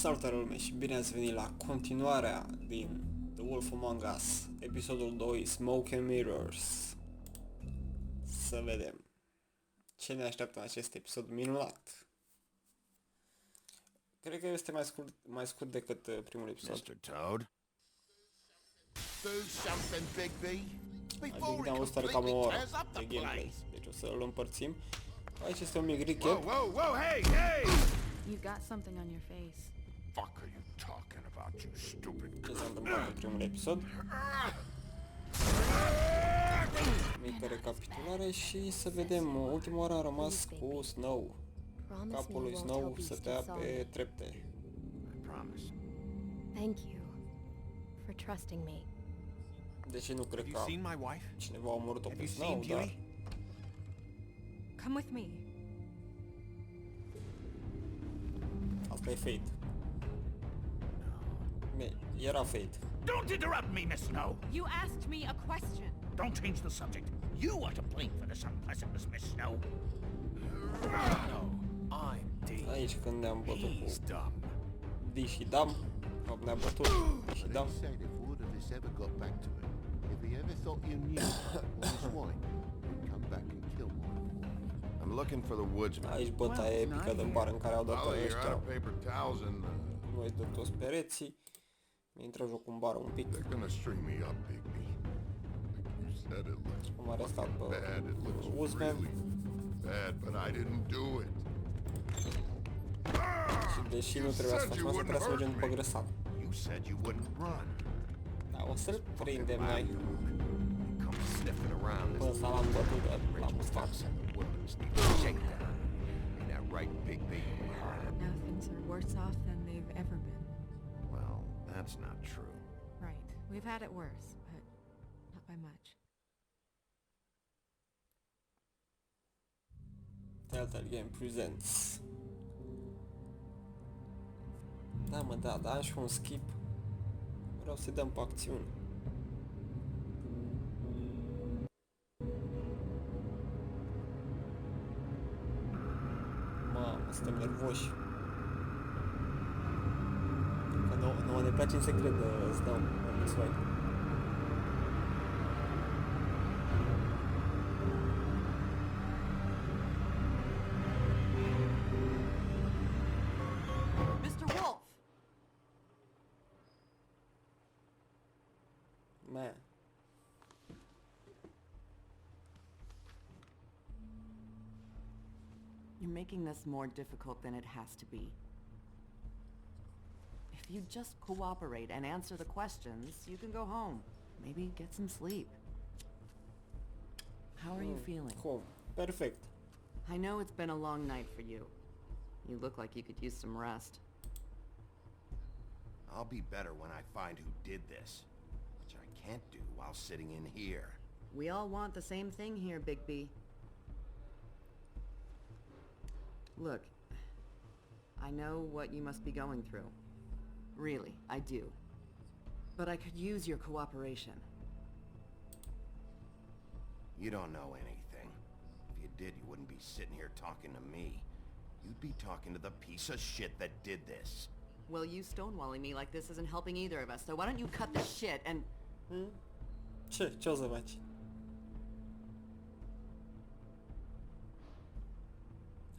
Salutare lume și bine ați venit la continuarea din The Wolf Among Us, episodul 2, Smoke and Mirrors. Să vedem ce ne așteaptă în acest episod minunat. Cred că este mai scurt decât primul episod. Mr. Toad? Do something, Bigby. Adică am o stare cam o oră de gameplay, deci o să îl împărțim. Aici este un mic recap. Whoa, hey! You got something on your face. Fuck are you talking about, you stupid Ce s-a întâmplat în primul episod. Mică recapitulare și să vedem. Ultima oară am rămas cu Snow. Capul lui Snow stătea pe trepte. I promise. Thank you for trusting me. Deci nu cred Have că you seen my wife? cineva a omorât-o Have pe you Snow, seen dar... Dewey? Come with me. Asta e Fate. Era Fate. Don't interrupt me, Miss Snow! You asked me a question. Don't change the subject. You are to blame for this unpleasantness, Miss Snow. No, I'm D. Aici când ne-am bătut He's cu dumb. D și Dam. Ne-am bătut D și But Dam. he said if all of this ever got back to him, if he ever thought you knew or his wife, he'd come back and kill my boy. I'm looking for the woodsman. Aici bătaia epică de bar în care au dat Oh, you're out ăștia of paper towels and noi de toți pereții. Mi-intră jocul în bară un pic. they're gonna string me up, Bigby. You said it looks Am arestat pe bad. It looks Woodsman really bad, but I didn't do it. și deși nu trebuia să facem asta, trebuia să mergem după grăsan. You said you wouldn't run. Da, o să-l prindem noi. Come sniffing around Până this ăsta l-am bătut de la rich muscat. fucks in the woods need a shakedown. Ain't that right, Bigby? Now things are worse off than they've ever been. Well, that's not true. Right. We've had it worse, but not by much. Telltale Game Presents. Da, mă, da, am și un skip. Vreau să-i dăm pe acțiune. Mamă, suntem nervoși. Că nouă ne place în secret de Snow, în X-White. Mr. Wolf! Man. You're making this more difficult than it has to be. If you just cooperate and answer the questions, you can go home. Maybe get some sleep. How are you feeling? Cum? Perfect. I know it's been a long night for you. You look like you could use some rest. I'll be better when I find who did this, which I can't do while sitting in here. We all want the same thing here, Bigby. Look, I know what you must be going through. Really, I do. But I could use your cooperation. You don't know anything. If you did, you wouldn't be sitting here talking to me. You'd be talking to the piece of shit that did this. Well, you stonewalling me like this isn't helping either of us, so why don't you cut the shit and... Ce o să faci?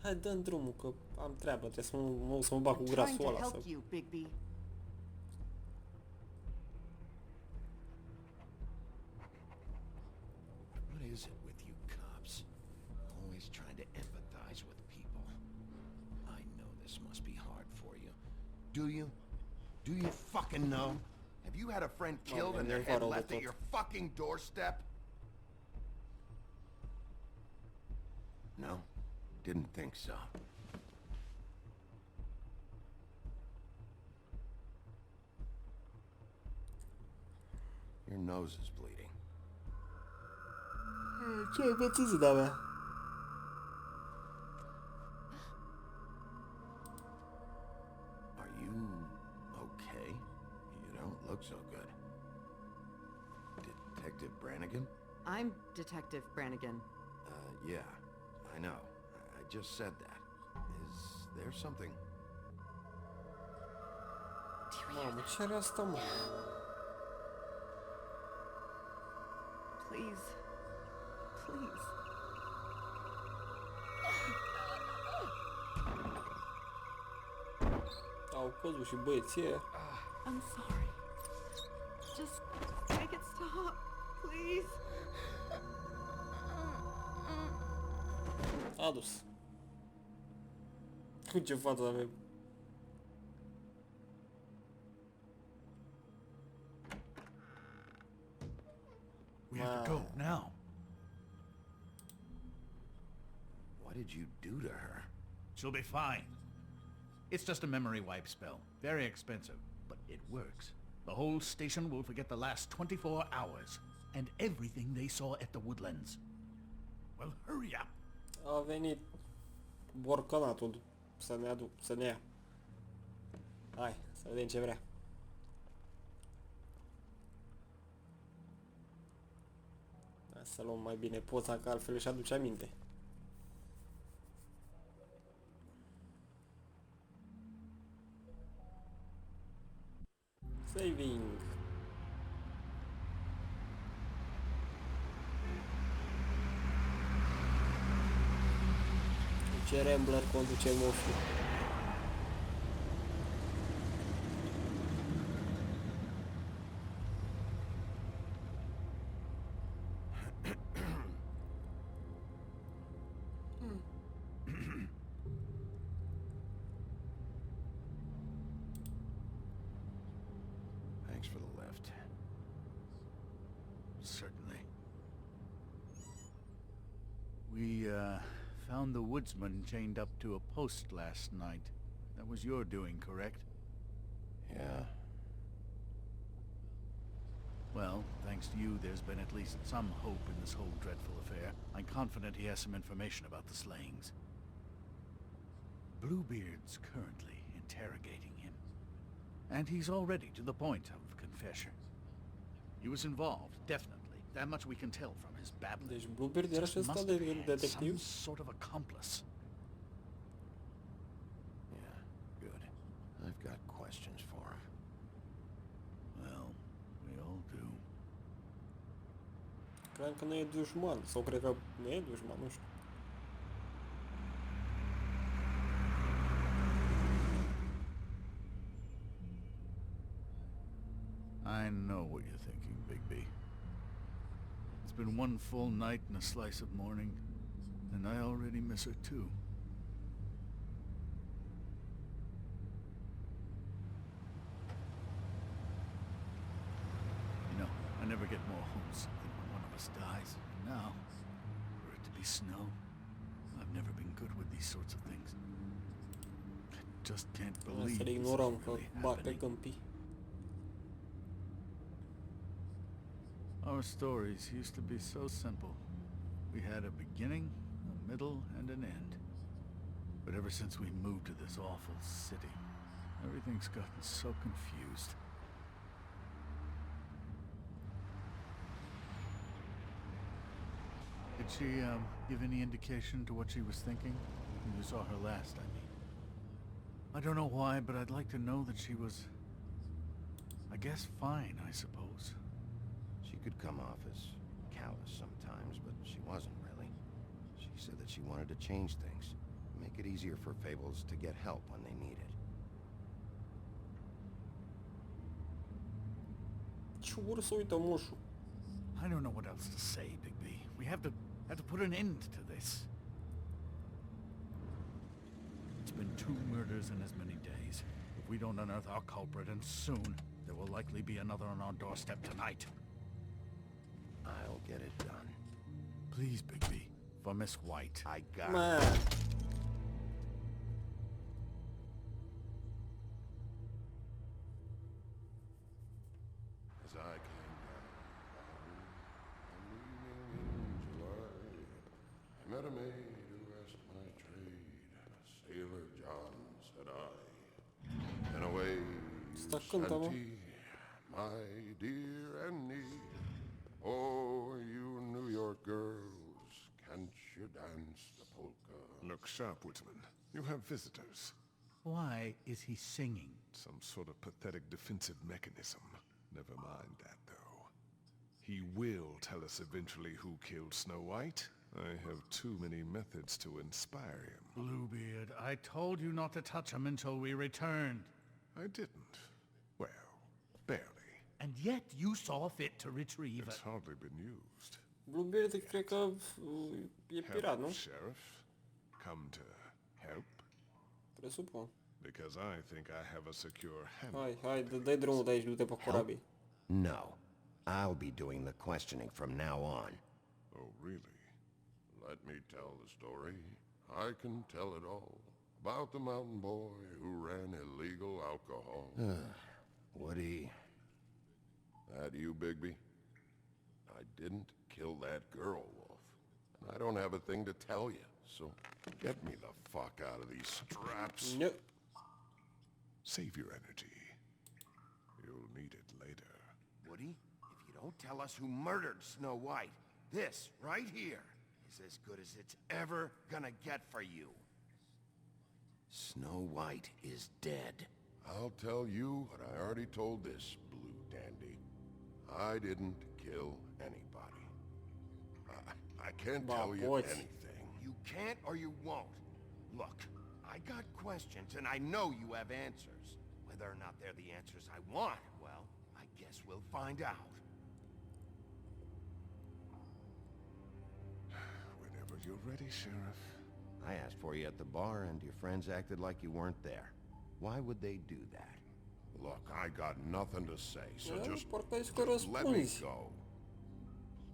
Hai, dă-mi drumul, că am treabă, trebuie să mă bag cu I'm trying grasul to ăla. help you, Bigby. What is it with you cops? Always trying to empathize with people. I know this must be hard for you. Do you? Do you fucking know? Have you had a friend killed and their head left at your fucking doorstep? No? Didn't think so. Your nose is bleeding. Ce-ai bătut, zida mea? Are you okay? You don't look so good. Detective Brannigan? I'm Detective Brannigan. Yeah, I know. I just said that. Is there something? Mamă, ce are asta, mă? Please. Please. Au căzut și băieții ăia. I'm sorry. Just make it stop, please. A dus. Cu ce față avem? We have to go now. What did you do to her? She'll be fine. It's just a memory wipe spell. Very expensive, but it works. The whole station will forget the last 24 hours and everything they saw at the Woodlands. Well, hurry up. A venit borcănatul să ne ia. Hai, să vedem ce vrea. Hai să luăm mai bine poza, că altfel își aduce aminte. Saving. Ce Rambler conduce moșul. Thanks for the lift. Certainly. We, found the woodsman chained up to a post last night. That was your doing, correct? Yeah. Well, thanks to you, there's been at least some hope in this whole dreadful affair. I'm confident he has some information about the slayings. Bluebeard's currently interrogating him. And he's already to the point of confession. He was involved, definitely. That much we can tell from his babbling. Deci Bluebeard era și ăsta Must de have had some detectiv? sort of accomplice. Yeah, good. I've got questions for him. Well, we all do. Cred că nu e dușman, sau cred că nu e dușman, nu știu. I know what you're thinking, Bigby. It's been one full night and a slice of morning, and I already miss her too. You know, I never get more homesick than when one of us dies. And now, for it to be snow, I've never been good with these sorts of things. I just can't believe Să le this is ignorăm că really bat pe happening. câmpii. Our stories used to be so simple. We had a beginning, a middle, and an end. But ever since we moved to this awful city, everything's gotten so confused. Did she, give any indication to what she was thinking? When you saw her last, I mean. I don't know why, but I'd like to know that she was, I guess, fine, I suppose. She could come off as callous sometimes, but she wasn't really. She said that she wanted to change things, make it easier for Fables to get help when they need it. Ce urât să uită moșul. I don't know what else to say, Bigby. We have to put an end to this. It's been 2 murders in as many days. If we don't unearth our culprit, and soon, there will likely be another on our doorstep tonight. I'll get it done. Please, Bigby, for Miss White. I got it. Man. As I came down in July, I met a maid who asked my trade. Sailor John, said I. And away Sta cântă, mă. Santi, my dear Annie. Oh, you New York girls, can't you dance the polka? Look sharp, Woodsman. You have visitors. Why is he singing? Some sort of pathetic defensive mechanism. Never mind that, though. He will tell us eventually who killed Snow White. I have too many methods to inspire him. Bluebeard, I told you not to touch him until we returned. I didn't. Well, barely. And yet you saw fit to retrieve It's it. hardly been used. Bluebeard cred că e pirat, nu? Help, Sheriff. Come to help? Presupun. Because I think I have a secure handle. Hai, dă-i drumul de aici, du-te pe corabil. No. I'll be doing the questioning from now on. Oh, really? Let me tell the story. I can tell it all. About the mountain boy who ran illegal alcohol. Woody, That you, Bigby? I didn't kill that girl, Wolf. And I don't have a thing to tell you, so get me the fuck out of these straps. No. Save your energy. You'll need it later. Woody, if you don't tell us who murdered Snow White, this right here is as good as it's ever gonna get for you. Snow White is dead. I'll tell you what I already told this blue dandy. I didn't kill anybody. I can't tell you boys. anything. You can't or you won't. Look, I got questions and I know you have answers. Whether or not they're the answers I want, well, I guess we'll find out. Whenever you're ready, Sheriff. I asked for you at the bar and your friends acted like you weren't there. Why would they do that? Look, I got nothing to say, so Da, just parcă ai să let me răspunzi. go.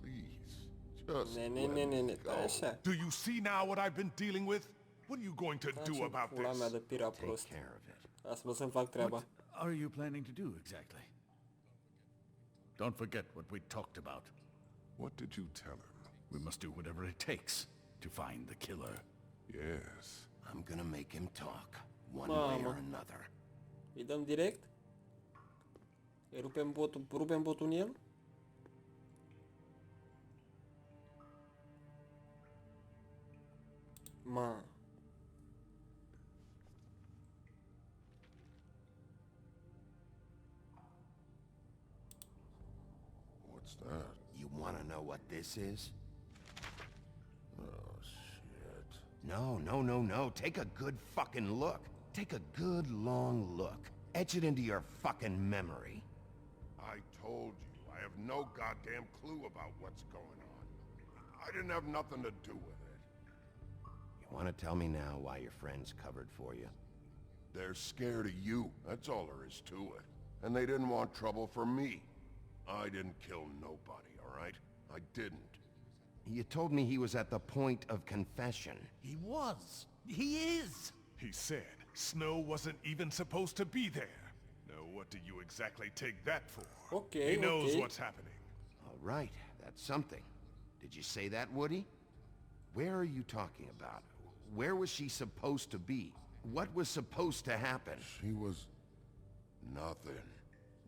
Please, just Ne, let me go. așa. Do you see now what I've been dealing with? What are you going to do Așa, about pula mea this? de pira Take prost. care of it. Lasă-mă să-mi fac treaba. What are you planning to do exactly? Don't forget what we talked about. What did you tell him? We must do whatever it takes to find the killer. Yes. I'm gonna make him talk, one way or another. Îi dăm direct? Îi rupem botul în el? Ma. What's that? You wanna know what this is? Oh, shit. No. Take a good fucking look. Take a good long look. Etch it into your fucking memory. I told you, I have no goddamn clue about what's going on. I didn't have nothing to do with it. You wanna tell me now why your friends covered for you? They're scared of you, that's all there is to it. And they didn't want trouble for me. I didn't kill nobody, all right? I didn't. You told me he was at the point of confession. He was. He is. He said Snow wasn't even supposed to be there. Now what do you exactly take that for? Okay, He knows okay. what's happening. All right, that's something. Did you say that, Woody? Where are you talking about? Where was she supposed to be? What was supposed to happen? She was... nothing.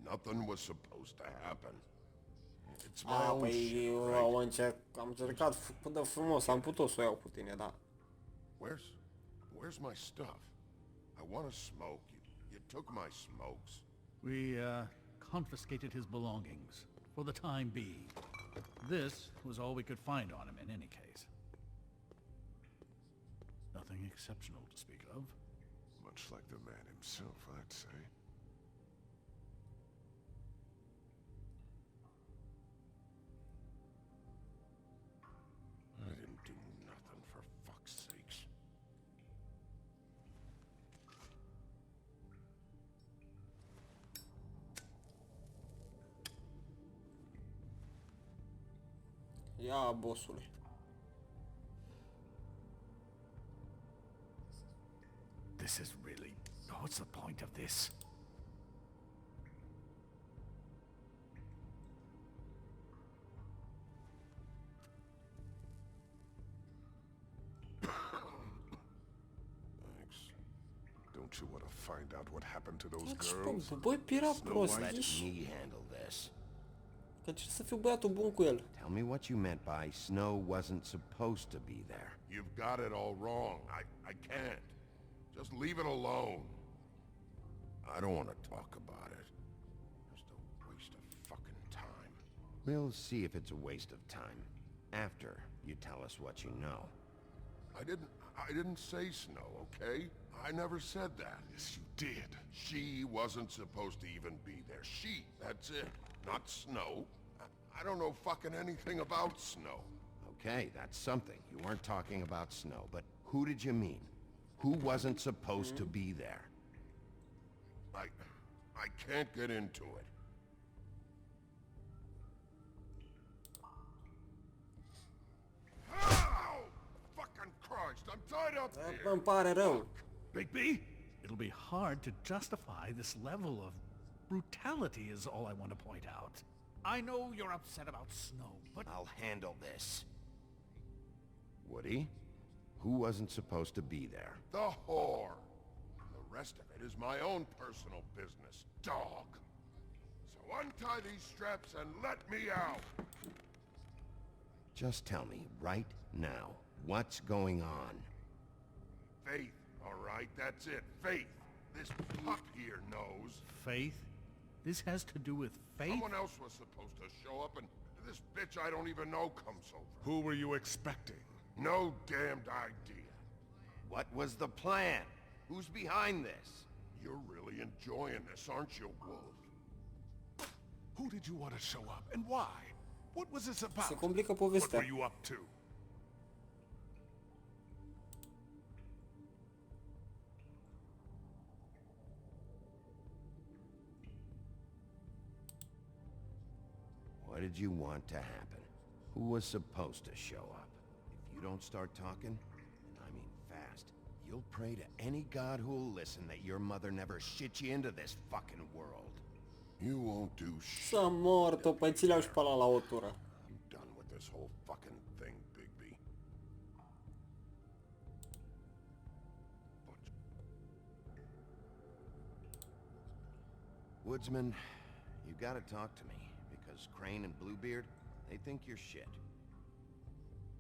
Nothing was supposed to happen. It's my A, own păi shit, eu right? am încercat de frumos, am putut să o iau cu tine, da. Where's my stuff? I want to smoke. You took my smokes. We, confiscated his belongings, for the time being. This was all we could find on him in any case. Nothing exceptional to speak of. Much like the man himself, I'd say. I didn't do nothing, for fuck's sakes. Ia, bossule. This is really... What's the point of this? Thanks. Don't you want to find out what happened to those Ce girls? spun? Băi, pira prost, Let ești? me handle this. Că ce să fiu băiatul bun cu el. Tell me what you meant by Snow wasn't supposed to be there. You've got it all wrong. I can't. Just leave it alone. I don't want to talk about it. Just a waste of fucking time. We'll see if it's a waste of time. After you tell us what you know. I didn't say Snow, okay? I never said that. Yes, you did. She wasn't supposed to even be there. She, that's it. Not Snow. I don't know fucking anything about Snow. Okay, that's something. You weren't talking about Snow, but who did you mean? Who wasn't supposed to be there? I can't get into it. Ow! Fucking Christ, I'm tied up here! Îmi pare rău. Big B, it'll be hard to justify this level of brutality is all I want to point out. I know you're upset about Snow, but I'll handle this. Woody? Who wasn't supposed to be there? The whore! The rest of it is my own personal business, dog. So untie these straps and let me out! Just tell me, right now, what's going on? Faith, all right? That's it, Faith. This pup here knows. Faith? This has to do with Faith? Someone else was supposed to show up, and this bitch I don't even know comes over. Who were you expecting? No damned idea. What was the plan? Who's behind this? You're really enjoying this, aren't you, Wolf? Who did you want to show up, and why? What was this about? Se complică What povestea. were you up to? What did you want to happen? Who was supposed to show up? If you don't start talking, and I mean fast, you'll pray to any god who'll listen that your mother never shit you into this fucking world. You won't do shit. S-a mort-o, păi ți le-au și pe ăla la o tură. I'm done with this whole fucking thing, Bigby. Woodsman, you gotta talk to me, because Crane and Bluebeard, they think you're shit.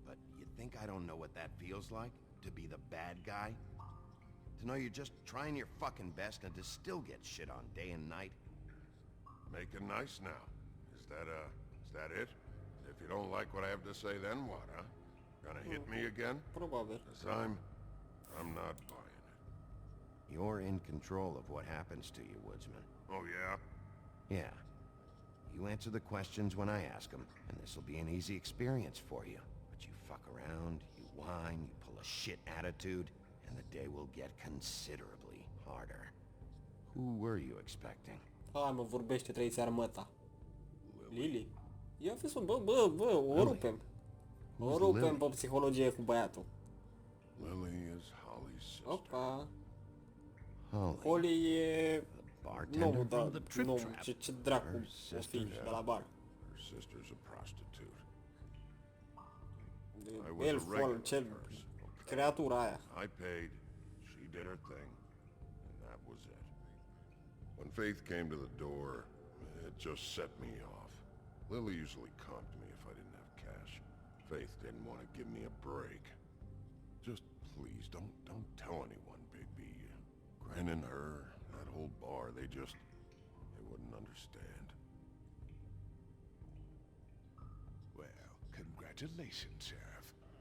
But you think I don't know what that feels like? To be the bad guy? To know you're just trying your fucking best and to still get shit on day and night? Make it nice now. Is that it? If you don't like what I have to say, then what, huh? Gonna hit me again? Probabil. 'Cause I'm not buying it. You're in control of what happens to you, Woodsman. Oh, yeah? Yeah. You answer the questions when I ask them, and this'll be an easy experience for you. But you fuck around, you whine, you pull a shit attitude, and the day will get considerably harder. Who were you expecting? Hai mă, vorbește, trăiți armăta. Lily? Ia fi să, bă, o rupem. O rupem pe psihologie cu băiatul. Lily is Holly's sister. Opa. Holly. Holly e... Bartender? Nu, da, the trip nu, trap. ce dracu o fi de la bar. Her sister's a prostitute. Elful, cel... creatura aia. I paid, she did her thing, and that was it. When Faith came to the door, it just set me off. Lily usually comped me if I didn't have cash. Faith didn't want to give me a break. Just please, don't tell anyone, Bigby. Gren and her, that whole bar, they wouldn't understand. Well, congratulations, Sheriff.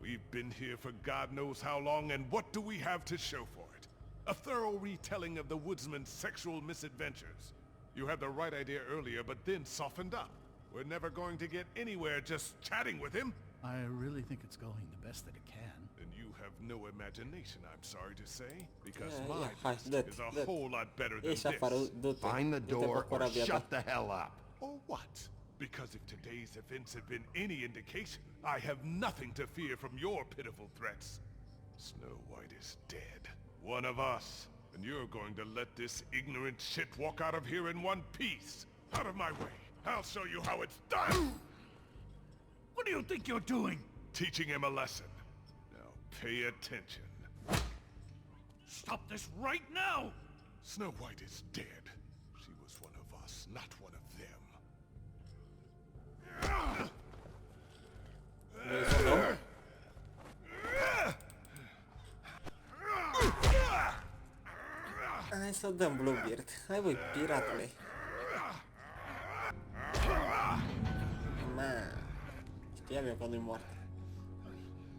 We've been here for God knows how long, and what do we have to show for it? A thorough retelling of the woodsman's sexual misadventures. You had the right idea earlier, but then softened up. We're never going to get anywhere just chatting with him. I really think it's going the best that it can. And you have no imagination, I'm sorry to say, because Yeah, my hai, best is a whole lot better than Ieși afară, this. du-te. Find the Du-te door pe or corabia ta. shut the hell up. Or what? Because if today's events have been any indication, I have nothing to fear from your pitiful threats. Snow White is dead. One of us. And you're going to let this ignorant shit walk out of here in one piece. Out of my way. I'll show you how it's done. What do you think you're doing? Teaching him a lesson. Now pay attention. Stop this right now! Snow White is dead. She was one of us, not one of them. Vrei să o dăm? Hai să dăm Bluebeard. Hai voi, piratele. Man. Știam eu că nu-i mort.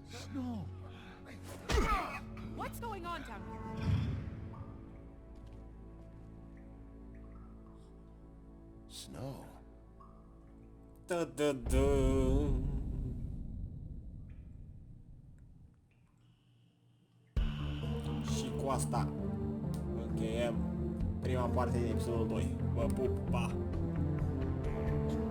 Snow! What's going on down here? Snow. Da. Și cu asta încheiem prima parte din episodul 2. Vă pup, pa!